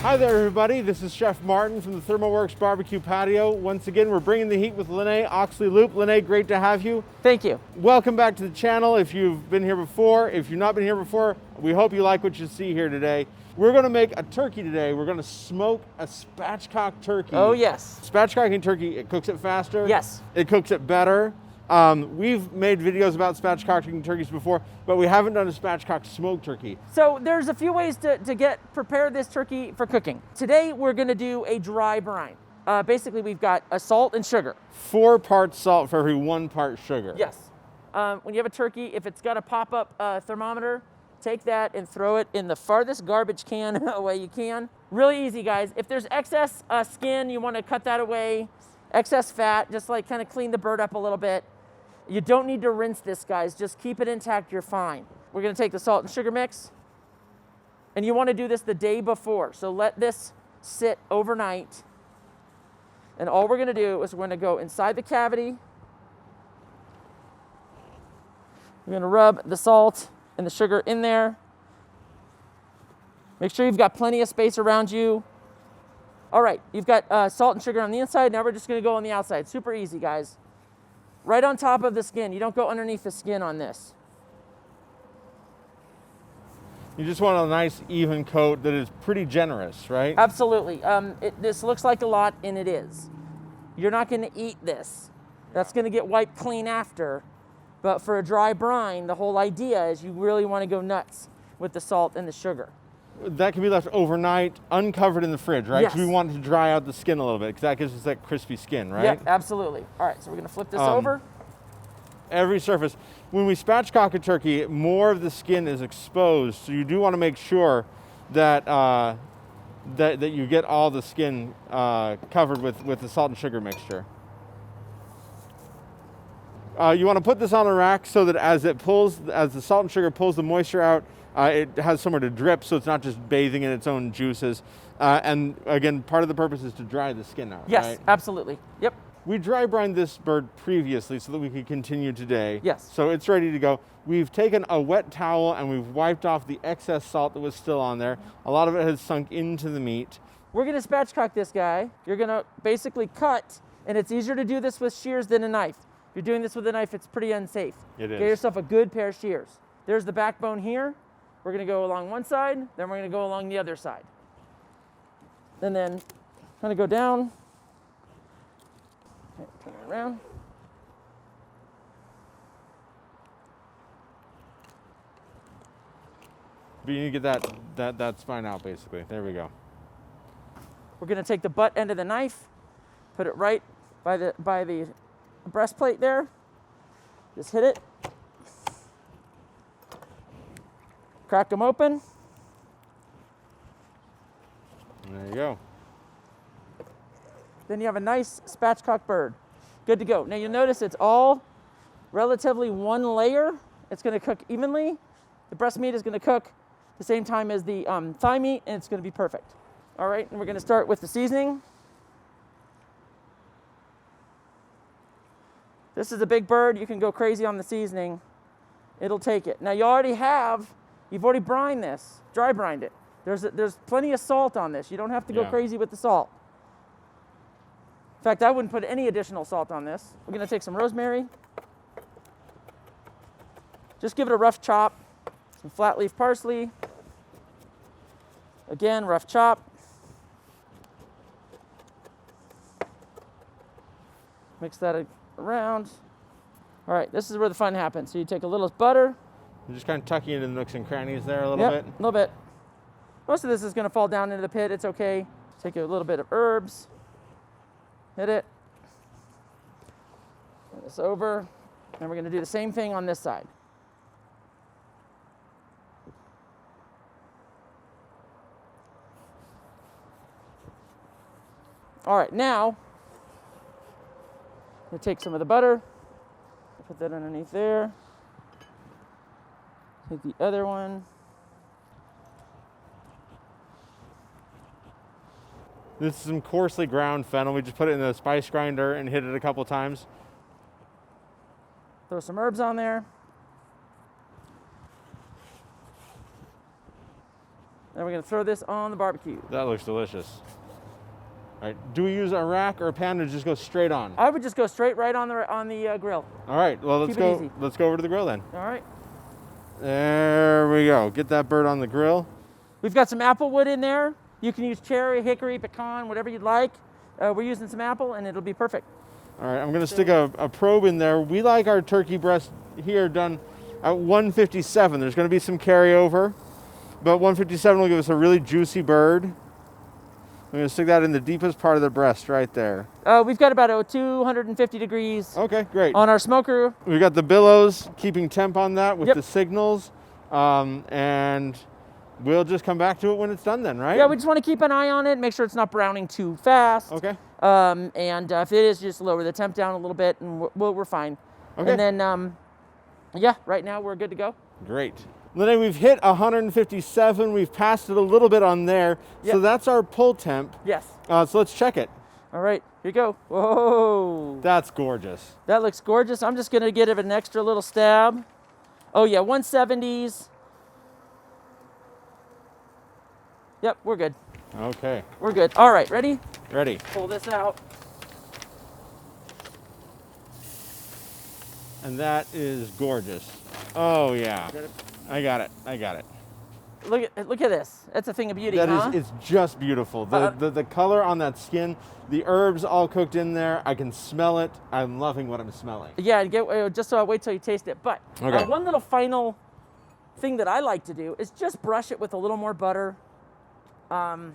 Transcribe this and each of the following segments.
Hi there, everybody. This is Chef Martin from the ThermoWorks Barbecue Patio. Once again, we're bringing the heat with Lynnae Oxley-Loupe. Lynnae, great to have you. Thank you. Welcome back to the channel. If you've been here before, if you've not been here before, we hope you like what you see here today. We're going to make a turkey today. We're going to smoke a spatchcock turkey. Oh, yes. Spatchcocking turkey, it cooks it faster. Yes. It cooks it better. We've made videos about spatchcocking turkeys before, but we haven't done a spatchcock smoked turkey. So there's a few ways to prepare this turkey for cooking. Today we're going to do a dry brine. Basically, we've got a salt and sugar. 4 parts salt for every 1 part sugar. Yes. When you have a turkey, if it's got a pop-up thermometer, take that and throw it in the farthest garbage can away you can. Really easy, guys. If there's excess skin, you want to cut that away. Excess fat, just like kind of clean the bird up a little bit. You don't need to rinse this, guys. Just keep it intact, you're fine. We're gonna take the salt and sugar mix, and you wanna do this the day before. So let this sit overnight. And all we're gonna do is we're gonna go inside the cavity. We're gonna rub the salt and the sugar in there. Make sure you've got plenty of space around you. All right, you've got salt and sugar on the inside. Now we're just gonna go on the outside. Super easy, guys. Right on top of the skin. You don't go underneath the skin on this. You just want a nice even coat that is pretty generous, right? Absolutely. This looks like a lot, and it is. You're not going to eat this. That's going to get wiped clean after. But for a dry brine, the whole idea is you really want to go nuts with the salt and the sugar. That can be left overnight, uncovered in the fridge, right? Yes. Because we want it to dry out the skin a little bit, because that gives us that crispy skin, right? Yep, absolutely. All right, so we're going to flip this over. Every surface. When we spatchcock a turkey, more of the skin is exposed, so you do want to make sure that that you get all the skin covered with the salt and sugar mixture. You want to put this on a rack so that as the salt and sugar pulls the moisture out, it has somewhere to drip, so it's not just bathing in its own juices. And again, part of the purpose is to dry the skin out. Yes, right? absolutely. Yep. We dry brined this bird previously so that we could continue today. Yes. So it's ready to go. We've taken a wet towel and we've wiped off the excess salt that was still on there. A lot of it has sunk into the meat. We're going to spatchcock this guy. You're going to basically cut, and it's easier to do this with shears than a knife. If you're doing this with a knife, it's pretty unsafe. It is. Get yourself a good pair of shears. There's the backbone here. We're going to go along one side, then we're going to go along the other side. And then kind of go down. Okay, turn it around. But you need to get that spine out, basically. There we go. We're going to take the butt end of the knife, put it right by the breastplate there. Just hit it. Crack them open. There you go. Then you have a nice spatchcock bird. Good to go. Now you'll notice it's all relatively one layer. It's going to cook evenly. The breast meat is going to cook the same time as the thigh meat, and it's going to be perfect. All right, and we're going to start with the seasoning. This is a big bird. You can go crazy on the seasoning. It'll take it. Now you've already brined this, dry brined it. There's plenty of salt on this. You don't have to go crazy with the salt. In fact, I wouldn't put any additional salt on this. We're going to take some rosemary. Just give it a rough chop. Some flat leaf parsley. Again, rough chop. Mix that around. All right, this is where the fun happens. So you take a little butter. You're just kind of tucking it in the nooks and crannies there a little bit. A little bit. Most of this is going to fall down into the pit. It's okay. Take a little bit of herbs. Hit it. Turn this over. And we're going to do the same thing on this side. All right, now, I'm going to take some of the butter, put that underneath there. Take the other one. This is some coarsely ground fennel. We just put it in the spice grinder and hit it a couple times. Throw some herbs on there. Then we're gonna throw this on the barbecue. That looks delicious. All right, do we use a rack or a pan to just go straight on? I would just go straight right on the grill. All right, well, let's Keep it easy. go over to the grill then. All right. There we go. Get that bird on the grill. We've got some apple wood in there. You can use cherry, hickory, pecan, whatever you'd like. We're using some apple, and it'll be perfect. All right, I'm gonna stick a probe in there. We like our turkey breast here done at 157. There's gonna be some carryover, but 157 will give us a really juicy bird. I'm gonna stick that in the deepest part of the breast right there. We've got about 250 degrees Okay, great. on our smoker. We've got the billows, keeping temp on that with Yep. the signals, and we'll just come back to it when it's done then, right? Yeah, we just want to keep an eye on it, make sure it's not browning too fast. Okay. And if it is, just lower the temp down a little bit, and we're fine. Okay. And then, yeah, right now we're good to go. Great. Lynnae, we've hit 157. We've passed it a little bit on there. Yep. So that's our pull temp. Yes. So let's check it. All right, here you go. Whoa. That's gorgeous. That looks gorgeous. I'm just going to give it an extra little stab. Oh, yeah, 170s. Yep, we're good. Okay. We're good. All right, ready? Ready. Pull this out. And that is gorgeous. Oh, yeah. Got it. I got it. I got it. Look at this. That's a thing of beauty, That huh? is, it's just beautiful. The color on that skin, the herbs all cooked in there. I can smell it. I'm loving what I'm smelling. Yeah, just wait till you taste it. But Okay. one little final thing that I like to do is just brush it with a little more butter. And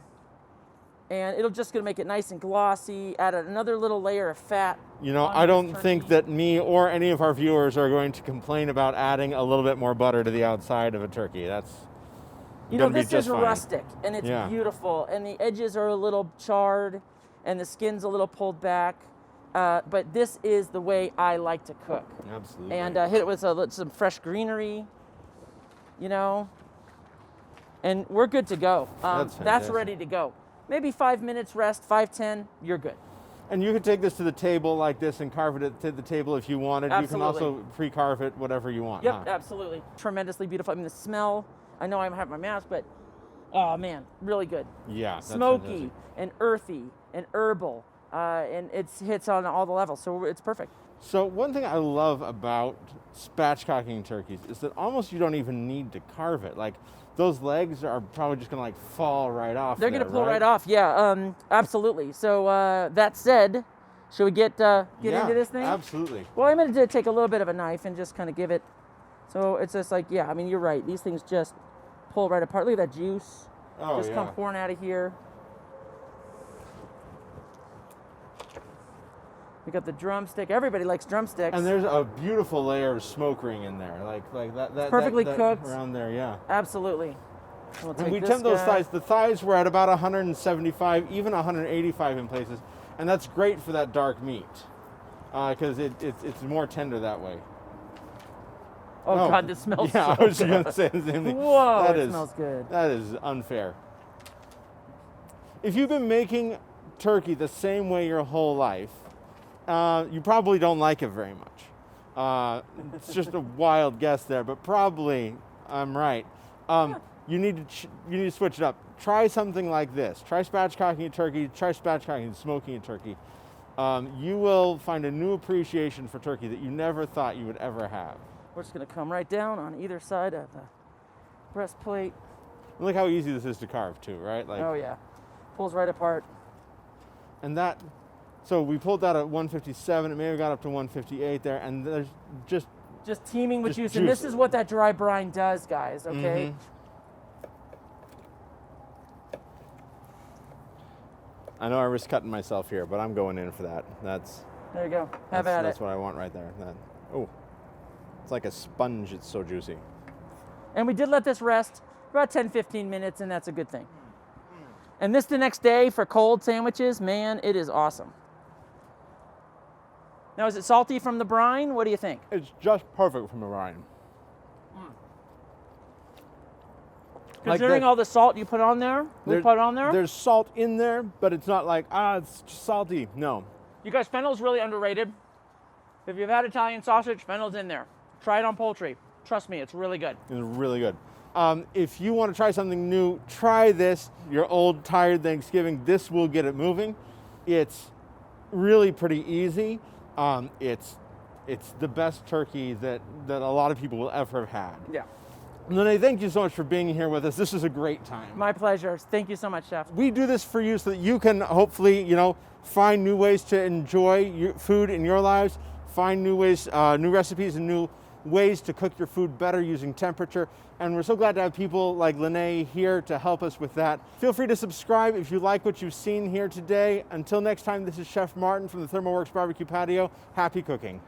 it'll just gonna make it nice and glossy, add another little layer of fat. You know, on I this don't turkey. think that me or any of our viewers are going to complain about adding a little bit more butter to the outside of a turkey. That's You know, gonna be this just is fine. rustic, and it's Yeah. beautiful, and the edges are a little charred, and the skin's a little pulled back. But this is the way I like to cook. Absolutely. And hit it with some fresh greenery, you know, and we're good to go. That's That's fantastic. ready to go. Maybe 5 minutes rest, 5-10, you're good. And you could take this to the table like this and carve it to the table if you wanted. You can Absolutely. also pre-carve it, whatever you want. Yep, huh? absolutely. Tremendously beautiful. I mean, the smell, I know I have my mask, but oh man, really good. Yeah. That's Smoky fantastic. and earthy and herbal, and it hits on all the levels, so it's perfect. So one thing I love about spatchcocking turkeys is that almost you don't even need to carve it. Like those legs are probably just gonna like fall right off. They're there, gonna pull right off, yeah, absolutely. So that said, should we get into this thing? Absolutely. Well, I'm gonna take a little bit of a knife and just kind of give it. So it's just like, yeah, I mean, you're right. These things just pull right apart. Look at that juice. Oh, Just yeah. come pouring out of here. We got the drumstick. Everybody likes drumsticks. And there's a beautiful layer of smoke ring in there, like that. perfectly that cooked. around there, yeah. Absolutely. We'll And take we this tempt those guy. thighs. The thighs were at about 175, even 185 in places, and that's great for that dark meat, because it's more tender that way. Oh, God, this smells Yeah, so I was good. going to say the same thing. Whoa, That it is- smells good. That is unfair. If you've been making turkey the same way your whole life, you probably don't like it very much. It's just a wild guess there, but probably I'm right. You need to switch it up. Try something like this. Try spatchcocking a turkey. Try spatchcocking and smoking a turkey. You will find a new appreciation for turkey that you never thought you would ever have. We're just going to come right down on either side of the breastplate. Look how easy this is to carve too, right? Like, Oh, yeah. Pulls right apart. and that, so we pulled that at 157. It may have got up to 158 there, and there's just Just teeming with Just juice. And this juice. is what that dry brine does, guys, okay? I know I risk cutting myself here, but I'm going in for that. That's There you go. Have at that's it. what I want right there. Oh, it's like a sponge. It's so juicy. And we did let this rest about 10-15 minutes, and that's a good thing. And this the next day for cold sandwiches, man, it is awesome. Now, is it salty from the brine? What do you think? It's just perfect from the brine. Like Considering the- all the salt you put on there, There's salt in there, but it's not like it's just salty. No. You guys, fennel's really underrated. If you've had Italian sausage, fennel's in there. Try it on poultry. Trust me, it's really good. It's really good. If you want to try something new, try this. Your old tired Thanksgiving, this will get it moving. It's really pretty easy. It's the best turkey that a lot of people will ever have had. Yeah. Lynnae, thank you so much for being here with us. This is a great time. My pleasure. Thank you so much, Chef. We do this for you so that you can hopefully, find new ways to enjoy your food in your lives, find new ways, new recipes and new ways to cook your food better using temperature. And we're so glad to have people like Lynnae here to help us with that. Feel free to subscribe if you like what you've seen here today. Until next time, this is Chef Martin from the ThermoWorks Barbecue Patio. Happy cooking.